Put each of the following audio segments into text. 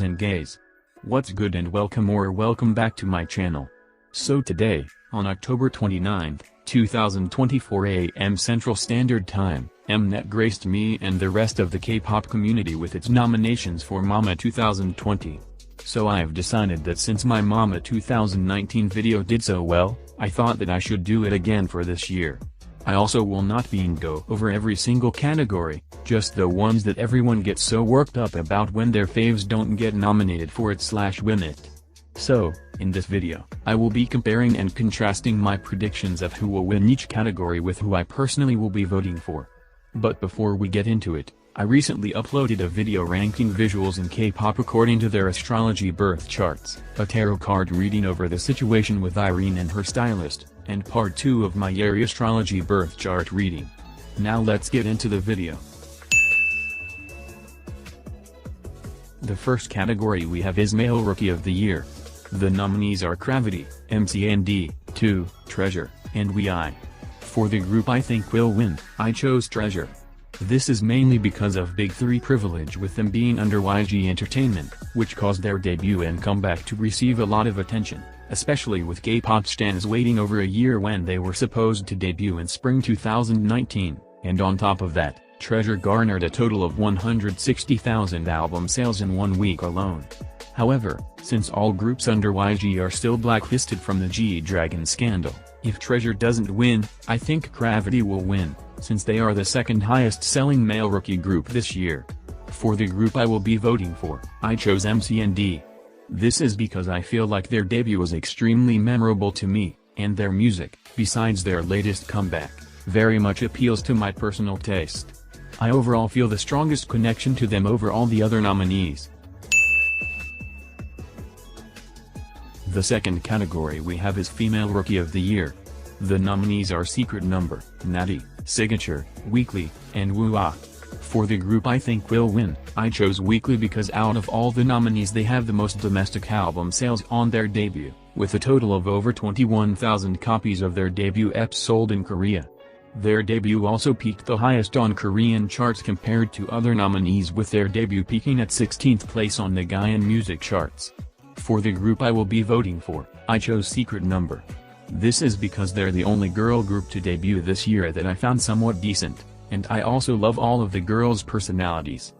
and gays. What's good and welcome back to my channel. So today, on October 29, 2024 AM Central Standard Time, Mnet graced me and the rest of the K-pop community with its nominations for mama 2020. So I've decided that since my mama 2019 video did so well, I thought that I should do it again for this year. I also will not go over every single category, just the ones that everyone gets so worked up about when their faves don't get nominated for it/win it. So, in this video, I will be comparing and contrasting my predictions of who will win each category with who I personally will be voting for. But before we get into it, I recently uploaded a video ranking visuals in K-pop according to their astrology birth charts, a tarot card reading over the situation with Irene and her stylist, and part 2 of my yearly astrology birth chart reading. Now let's get into the video. The first category we have is Male Rookie of the Year. The nominees are Gravity, MCND, 2, Treasure, and WI. For the group I think will win, I chose Treasure. This is mainly because of Big 3 privilege with them being under YG Entertainment, which caused their debut and comeback to receive a lot of attention, especially with K-pop stans waiting over a year when they were supposed to debut in spring 2019, and on top of that, Treasure garnered a total of 160,000 album sales in 1 week alone. However, since all groups under YG are still blacklisted from the G-Dragon scandal, if Treasure doesn't win, I think Gravity will win, since they are the second highest selling male rookie group this year. For the group I will be voting for, I chose MCND. This is because I feel like their debut was extremely memorable to me, and their music, besides their latest comeback, very much appeals to my personal taste. I overall feel the strongest connection to them over all the other nominees. The second category we have is Female Rookie of the Year. The nominees are Secret Number, Natty, Signature, Weekly, and Woo-ah. For the group I think will win, I chose Weekly because out of all the nominees they have the most domestic album sales on their debut, with a total of over 21,000 copies of their debut EP sold in Korea. Their debut also peaked the highest on Korean charts compared to other nominees, with their debut peaking at 16th place on the Gaian music charts. For the group I will be voting for, I chose Secret Number. This is because they're the only girl group to debut this year that I found somewhat decent, and I also love all of the girls' personalities.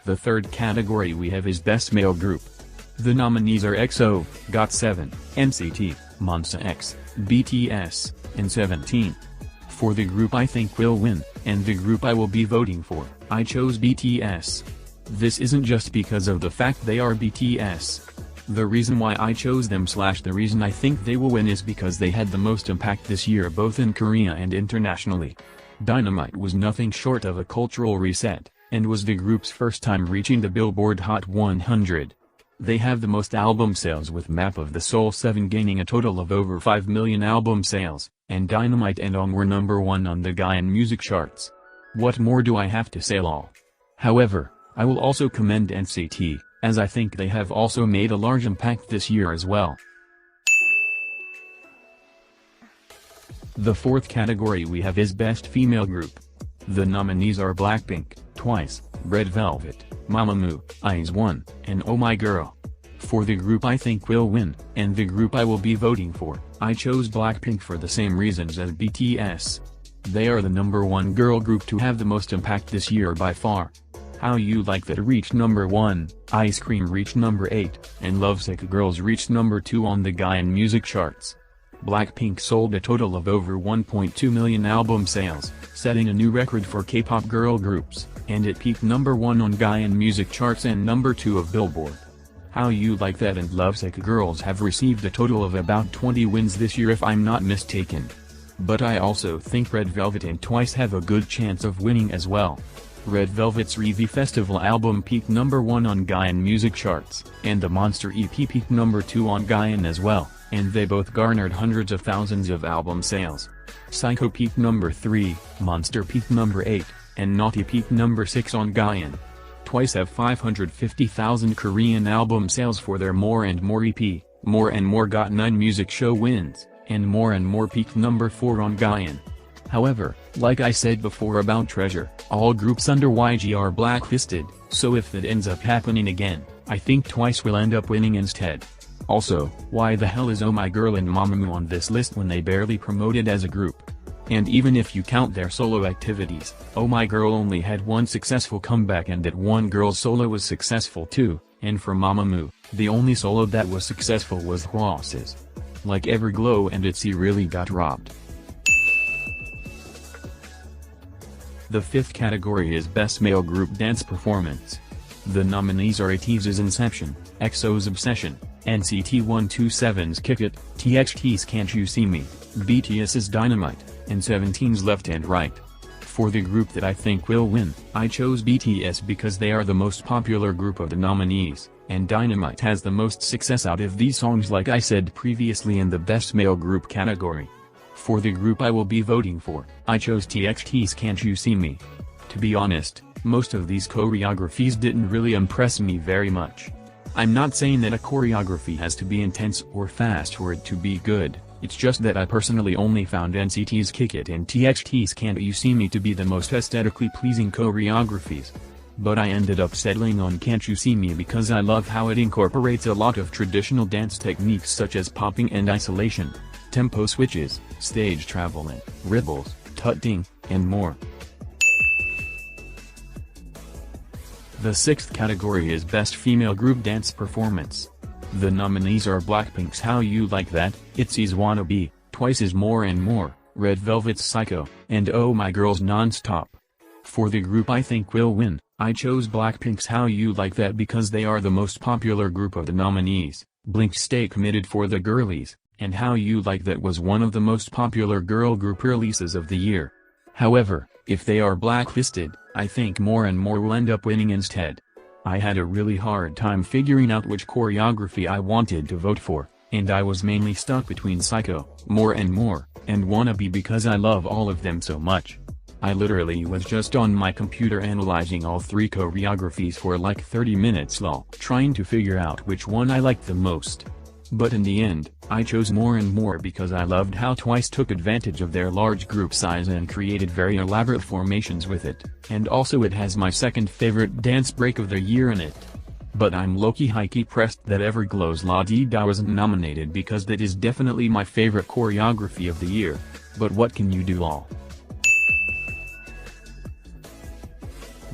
The third category we have is Best Male Group. The nominees are EXO, GOT7, NCT, Monsta X, BTS, and 17. For the group I think will win, and the group I will be voting for, I chose BTS. This isn't just because of the fact they are BTS. The reason why I chose them/the reason I think they will win is because they had the most impact this year both in Korea and internationally. Dynamite was nothing short of a cultural reset, and was the group's first time reaching the Billboard Hot 100. They have the most album sales, with Map of the Soul 7 gaining a total of over 5 million album sales, and Dynamite and On were #1 on the Gaian music charts. What more do I have to say? However, I will also commend NCT, as I think they have also made a large impact this year as well. The fourth category we have is Best Female Group. The nominees are Blackpink, Twice, Red Velvet, Mamamoo, IZ*ONE, and Oh My Girl. For the group I think will win, and the group I will be voting for, I chose Blackpink for the same reasons as BTS. They are the #1 girl group to have the most impact this year by far. How You Like That reached #1, Ice Cream reached #8, and Lovesick Girls reached #2 on the Gaian music charts. Blackpink sold a total of over 1.2 million album sales, setting a new record for K-pop girl groups, and it peaked #1 on Gaian music charts and #2 of Billboard. How You Like That and Lovesick Girls have received a total of about 20 wins this year if I'm not mistaken. But I also think Red Velvet and Twice have a good chance of winning as well. Red Velvet's Revi Festival album peaked #1 on Gaian music charts, and the Monster EP peaked #2 on Gaian as well, and they both garnered hundreds of thousands of album sales. Psycho peaked #3, Monster peaked #8, and Naughty peaked #6 on Gaian. Twice have 550,000 Korean album sales for their More and More EP, More and More got 9 music show wins, and More peaked #4 on Gaian. However, like I said before about Treasure, all groups under YG are blacklisted, so if that ends up happening again, I think Twice will end up winning instead. Also, why the hell is Oh!My_Girl and Mamamoo on this list when they barely promoted as a group? And even if you count their solo activities, Oh!My_Girl only had one successful comeback and that one girl's solo was successful too, and for Mamamoo, the only solo that was successful was woodz. Like Everglow and Itzy really got robbed. The fifth category is Best Male Group Dance Performance. The nominees are ATEEZ's Inception, EXO's Obsession, NCT 127's Kick It, TXT's Can't You See Me, BTS's Dynamite, and 17's Left and Right. For the group that I think will win, I chose BTS because they are the most popular group of the nominees, and Dynamite has the most success out of these songs like I said previously in the Best Male Group category. For the group I will be voting for, I chose TXT's Can't You See Me. To be honest, most of these choreographies didn't really impress me very much. I'm not saying that a choreography has to be intense or fast for it to be good, it's just that I personally only found NCT's Kick It and TXT's Can't You See Me to be the most aesthetically pleasing choreographies. But I ended up settling on Can't You See Me because I love how it incorporates a lot of traditional dance techniques such as popping and isolation, tempo switches, stage travel and ripples, tutting, and more. The sixth category is Best Female Group Dance Performance. The nominees are Blackpink's How You Like That, Itzy's Wannabe, Twice's More and More, Red Velvet's Psycho, and Oh!My_Girl's Non-Stop. For the group I think will win, I chose Blackpink's How You Like That because they are the most popular group of the nominees. Blink's Stay Committed for the girlies, and How You Like That was one of the most popular girl group releases of the year. However, if they are blacklisted, I think More and More will end up winning instead. I had a really hard time figuring out which choreography I wanted to vote for, and I was mainly stuck between Psycho, More and More, and Wannabe because I love all of them so much. I literally was just on my computer analyzing all three choreographies for like 30 minutes lol, trying to figure out which one I liked the most. But in the end, I chose More and More because I loved how Twice took advantage of their large group size and created very elaborate formations with it, and also it has my second favorite dance break of the year in it. But I'm low-key high-key pressed that Everglow's La Di Da wasn't nominated because that is definitely my favorite choreography of the year. But what can you do lol?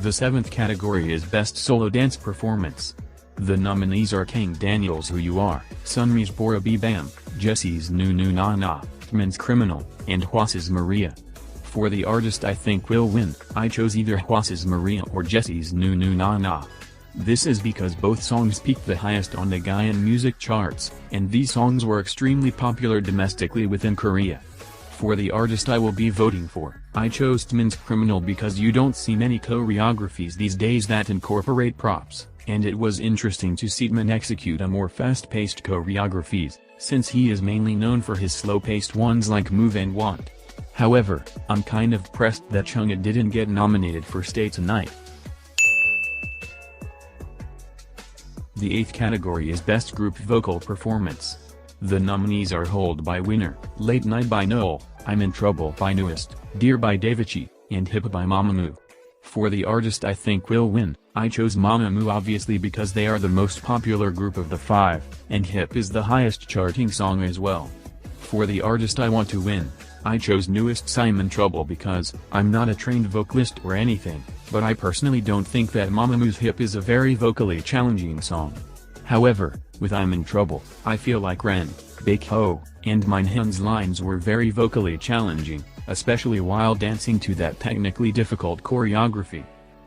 The seventh category is Best Solo Dance Performance. The nominees are King Daniel's Who You Are, Sunmi's Bora Bi Bam, Jesse's Nu Nu Na Na, Min's Criminal, and Hwasa's Maria. For the artist I think will win, I chose either Hwasa's Maria or Jesse's Nu Nu Na Na. This is because both songs peaked the highest on the Gaian music charts, and these songs were extremely popular domestically within Korea. For the artist I will be voting for, I chose Min's Criminal because you don't see many choreographies these days that incorporate props. And it was interesting to see Min execute a more fast-paced choreographies, since he is mainly known for his slow-paced ones like Move and Want. However, I'm kind of pressed that Chungha didn't get nominated for Stay Tonight. The eighth category is Best Group Vocal Performance. The nominees are Hold by Winner, Late Night by Noel, I'm in Trouble by Newest, Dear by Davichi, and Hip by Mamamoo. For the artist I think will win, I chose Mamamoo obviously because they are the most popular group of the five, and Hip is the highest charting song as well. For the artist I want to win, I chose Newest's I'm in Trouble because I'm not a trained vocalist or anything, but I personally don't think that Mamamoo's Hip is a very vocally challenging song. However, with I'm in Trouble, I feel like Ren, Baekho, and Minhyun's lines were very vocally challenging, especially while dancing to that technically difficult choreography.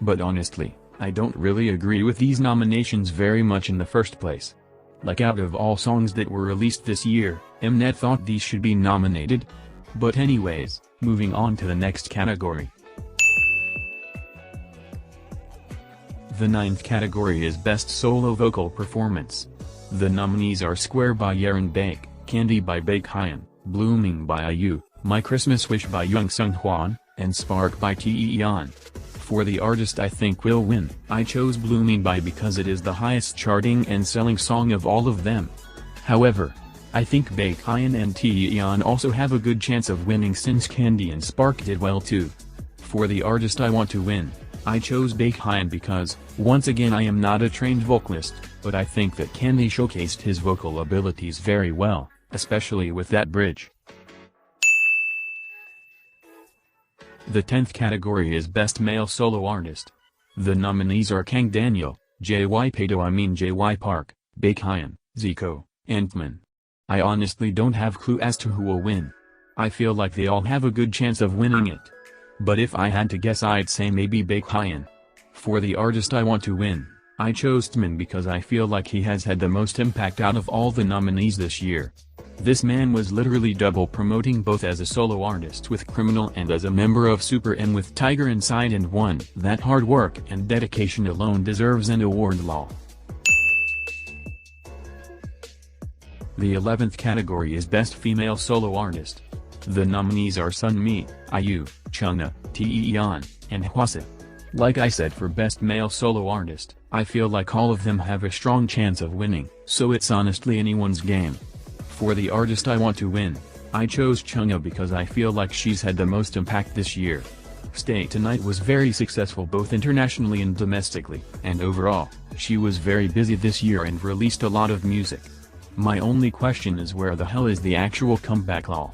But honestly, I don't really agree with these nominations very much in the first place. Like out of all songs that were released this year, Mnet thought these should be nominated. But anyways, moving on to the next category. The ninth category is Best Solo Vocal Performance. The nominees are Square by Yerin Baek, Candy by Baekhyun, Blooming by IU, My Christmas Wish by Young Sung Hwan, and Spark by Taeyeon. For the artist I think will win, I chose Blooming by because it is the highest charting and selling song of all of them. However, I think Baekhyun and Taeyeon also have a good chance of winning since Candy and Spark did well too. For the artist I want to win, I chose Baekhyun because, once again I am not a trained vocalist, but I think that Candy showcased his vocal abilities very well, especially with that bridge. The 10th category is Best Male Solo Artist. The nominees are Kang Daniel, JY Park, Baekhyun, Zico, and Tmin. I honestly don't have clue as to who will win. I feel like they all have a good chance of winning it. But if I had to guess I'd say maybe Baekhyun. For the artist I want to win, I chose Tmin because I feel like he has had the most impact out of all the nominees this year. This man was literally double promoting both as a solo artist with Criminal and as a member of Super M with Tiger Inside, and one that hard work and dedication alone deserves an award lol. The 11th category is Best Female Solo Artist. The nominees are Sunmi, IU, Chungha, Taeyeon, and Hwasa. Like I said, for Best Male Solo Artist, I feel like all of them have a strong chance of winning, so it's honestly anyone's game. For the artist I want to win, I chose Chungha because I feel like she's had the most impact this year. Stay Tonight was very successful both internationally and domestically, and overall, she was very busy this year and released a lot of music. My only question is where the hell is the actual comeback lol.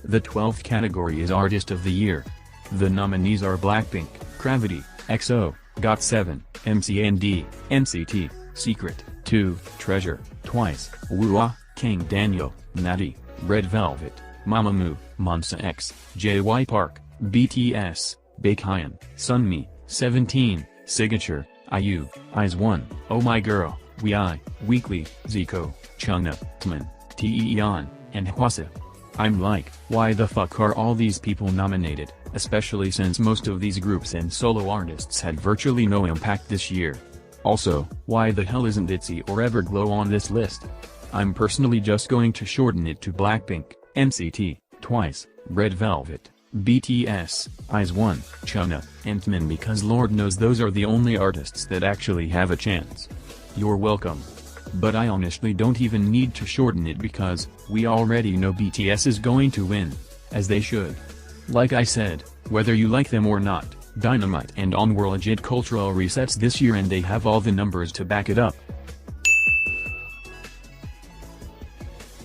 The 12th category is Artist of the Year. The nominees are Blackpink, Gravity, EXO, GOT7, MCND, NCT, Secret, 2, Treasure, Twice, Woo-ah, Kang Daniel, Natty, Red Velvet, Mamamoo, Monsta X, JY Park, BTS, Baekhyun, Sunmi, 17, Signature, IU, IZ*ONE, Oh My Girl, WI, Weekly, Zico, Chungha, Tmin, Taeyeon, and Hwasa. I'm like, why the fuck are all these people nominated, especially since most of these groups and solo artists had virtually no impact this year. Also, why the hell isn't Itzy or Everglow on this list? I'm personally just going to shorten it to Blackpink, NCT, Twice, Red Velvet, BTS, IZ*ONE, Chungha, and Tmin because Lord knows those are the only artists that actually have a chance. You're welcome. But I honestly don't even need to shorten it because we already know BTS is going to win, as they should. Like I said, whether you like them or not, Dynamite and On were legit cultural resets this year and they have all the numbers to back it up.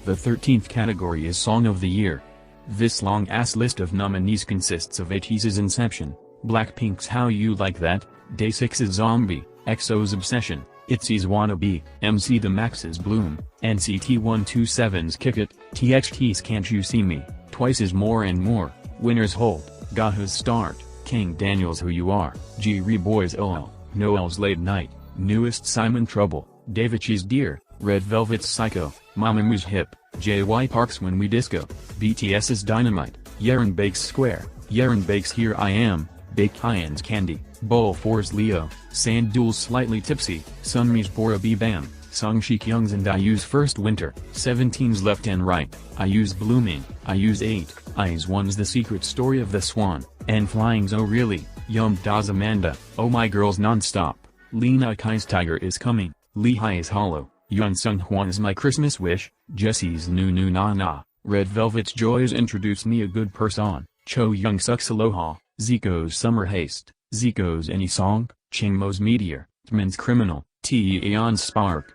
The 13th category is Song of the Year. This long-ass list of nominees consists of ATEEZ's Inception, Blackpink's How You Like That, Day6's Zombie, EXO's Obsession, Itzy's Wannabe, MC The Max's Bloom, NCT 127's Kick It, TXT's Can't You See Me, Twice's More and More, Winner's Hold, Gaha's Start, Kang Daniel's Who You Are, G-Re Boy's OL, Noel's Late Night, Newest Simon Trouble, Davichi's Dear, Red Velvet's Psycho, Mamamoo's Hip, JY Park's When We Disco, BTS's Dynamite, Yerin Baek's Square, Yerin Baek's Here I Am, Baekhyun's Candy, Bowl 4's Leo, Sandul's Slightly Tipsy, Sunmi's Bora B Bam, Song Shik-young's and IU's First Winter, 17's Left and Right, IU's Blooming, IU's 8, IZ*ONE's The Secret Story of the Swan, and Flying's Oh Really, Yum Da's Amanda, Oh My Girl's Nonstop, Lena Kai's Tiger Is Coming, Lehi's Hollow, Yeon Sung Hwan's My Christmas Wish, Jessie's New New Na Na, Red Velvet's Joy's Introduce Me a Good Person, Cho Young Suk's Aloha, Zico's Summer Haste, Zico's Any Song, Chingmo's Meteor, Tmin's Criminal, Taeyeon's Spark,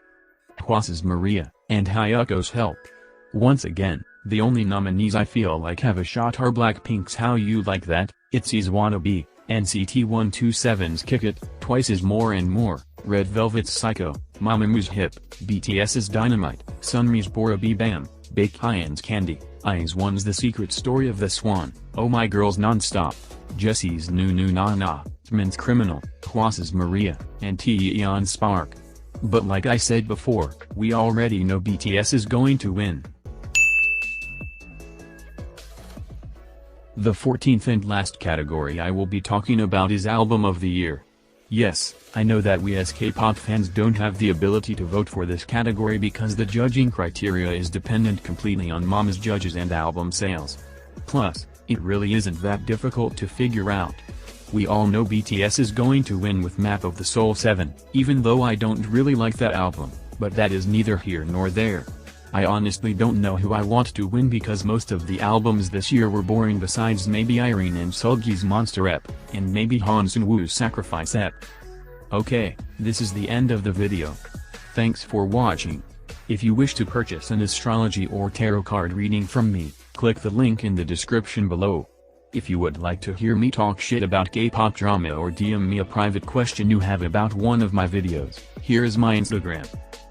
Hwasa's Maria, and Hyuko's Help. Once again, the only nominees I feel like have a shot are Blackpink's How You Like That, Itzy's Wannabe, NCT 127's Kick It, Twice's More and More, Red Velvet's Psycho, Mamamoo's Hip, BTS's Dynamite, Sunmi's Bora B Bam, Baekhyun's Candy, IZ*ONE's The Secret Story of the Swan, Oh My Girl's Nonstop, Jessie's New New Na Na, Tmin's Criminal, Hwasa's Maria, and Taeyeon's Spark. But like I said before, we already know BTS is going to win. The 14th and last category I will be talking about is Album of the Year. Yes, I know that we as K-pop fans don't have the ability to vote for this category because the judging criteria is dependent completely on Mama's judges and album sales. Plus, it really isn't that difficult to figure out. We all know BTS is going to win with Map of the Soul 7, even though I don't really like that album. But that is neither here nor there. I honestly don't know who I want to win because most of the albums this year were boring besides maybe Irene and Seulgi's Monster Ep, and maybe Han Seung-woo's Sacrifice Ep. Okay, this is the end of the video. Thanks for watching. If you wish to purchase an astrology or tarot card reading from me, click the link in the description below. If you would like to hear me talk shit about K-pop drama or DM me a private question you have about one of my videos, here is my Instagram.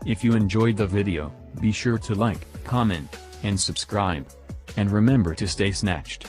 If you enjoyed the video, be sure to like, comment, and subscribe. And remember to stay snatched.